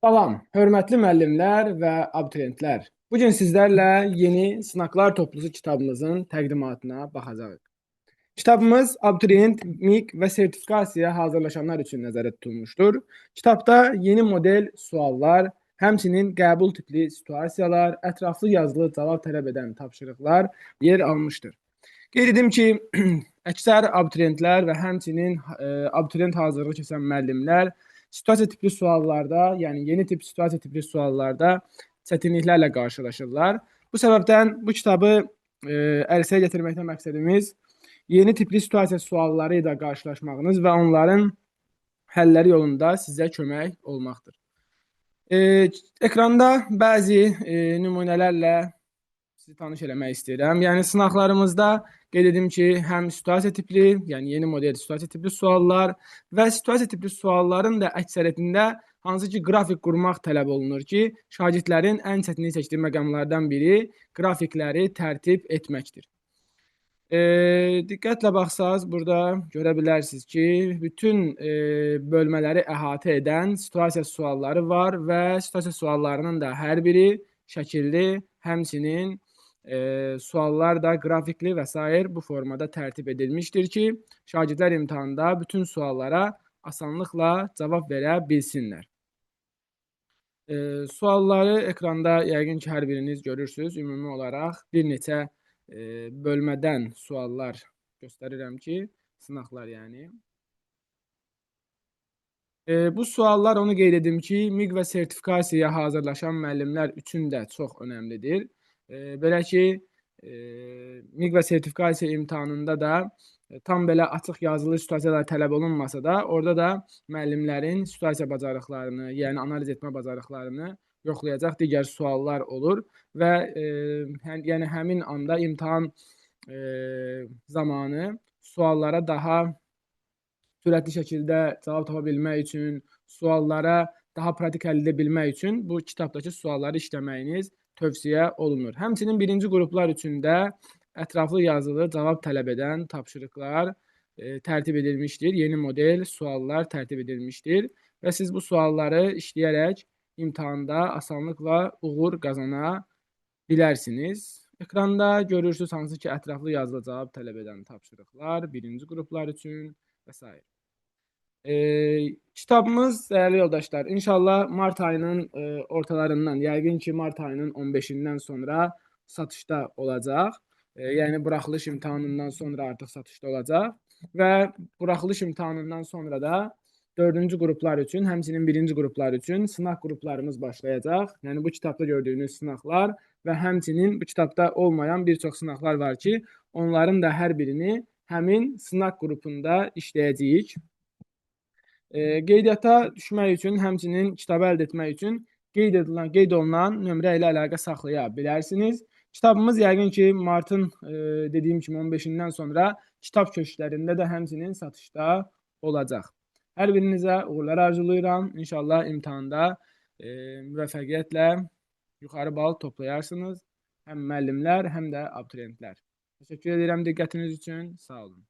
Salam, hörmətli müəllimlər və abituriyentlər. Bu gün sizlərlə yeni Sınaqlar Toplusu kitabımızın təqdimatına baxacağıq. Kitabımız abituriyent, MİQ və sertifikasiyaya hazırlaşanlar üçün nəzərdə tutulmuşdur. Kitabda yeni model suallar, həmçinin qəbul tipli situasiyalar, ətraflı yazılı cavab tələb edən tapşırıqlar yer almışdır. Qeyd edim ki, əksər abituriyentlər və həmçinin abituriyent hazırlığı keçən müəllimlər situasiya tipli suallarda, yəni yeni tip situasiya tipli suallarda çətinliklərlə qarşılaşırlar. Bu səbəbdən bu kitabı ərsəyə gətirməkdən məqsədimiz yeni tipli situasiya sualları ilə qarşılaşmağınız və onların həlləri yolunda sizə kömək olmaqdır. Ekranda bəzi nümunələrlə sizi tanış eləmək istəyirəm. Yəni sınaqlarımızda qeyd edim ki, həm situasiya tipli, yəni yeni model situasiya tipli suallar və situasiya tipli sualların da əksəriyyətində hansı ki qrafik qurmaq tələb olunur ki, şagirdlərin ən çətinlik çəkdiyi məqamlardan biri qrafikləri tərtib etməkdir. Diqqətlə baxsaq, burada görə bilərsiniz ki, bütün bölmələri əhatə edən situasiya sualları var və situasiya suallarının da hər biri şəkilli, həmçinin suallar da qrafikli və s. bu formada tərtib edilmişdir ki, şagirdlər imtahanda bütün suallara asanlıqla cavab verə bilsinlər. Sualları ekranda yəqin ki, hər biriniz görürsünüz. Ümumi olaraq bir neçə bölmədən suallar göstərirəm ki, sınaqlar yəni. Bu suallar onu qeyd edim ki, MİQ və sertifikasiyaya hazırlaşan müəllimlər üçün də çox önəmlidir. Belə ki, MİQ və sertifikasiya imtahanında da tam belə açıq yazılı situasiyalar tələb olunmasa da, orada da müəllimlərin situasiya bacarıqlarını, yəni analiz etmə bacarıqlarını yoxlayacaq digər suallar olur və yəni həmin anda imtahan zamanı suallara daha sürətli şəkildə cavab tapa bilmək üçün, suallara daha pratik həll edə bilmək üçün bu kitabdakı sualları işləməyiniz tövsiyə olunur. Həmçinin birinci qruplar üçün də ətraflı yazılı cavab tələb edən tapşırıqlar tərtib edilmişdir. Yeni model suallar tərtib edilmişdir və siz bu sualları işləyərək imtahanda asanlıqla uğur qazana bilərsiniz. Ekranda görürsünüz hansı ki ətraflı yazılı cavab tələb edən tapşırıqlar birinci qruplar üçün və s. Kitabımız, dəyərli yoldaşlar, inşallah mart ayının ortalarından, yəqin ki, mart ayının 15-dən sonra satışda olacaq. Yəni, buraxılış imtahanından sonra artıq satışda olacaq və buraxılış imtahanından sonra da 4-cü qruplar üçün, həmçinin 1-ci qruplar üçün sınaq qruplarımız başlayacaq. Yəni, bu kitabda gördüyünüz sınaqlar və həmçinin bu kitabda olmayan bir çox sınaqlar var ki, onların da hər birini həmin sınaq qrupunda işləyəcəyik. Qeydiyyata düşmək üçün, həmçinin kitabı əldə etmək üçün qeyd olunan nömrə ilə əlaqə saxlaya bilərsiniz. Kitabımız yəqin ki, martın dediyim kimi 15-dən sonra kitab köşklərində də həmçinin satışda olacaq. Hər birinizə uğurlar arzulayıram. İnşallah imtahanda müvəffəqiyyətlə yuxarı bal toplayarsınız. Həm müəllimlər, həm də abituriyentlər. Təşəkkür edirəm diqqətiniz üçün. Sağ olun.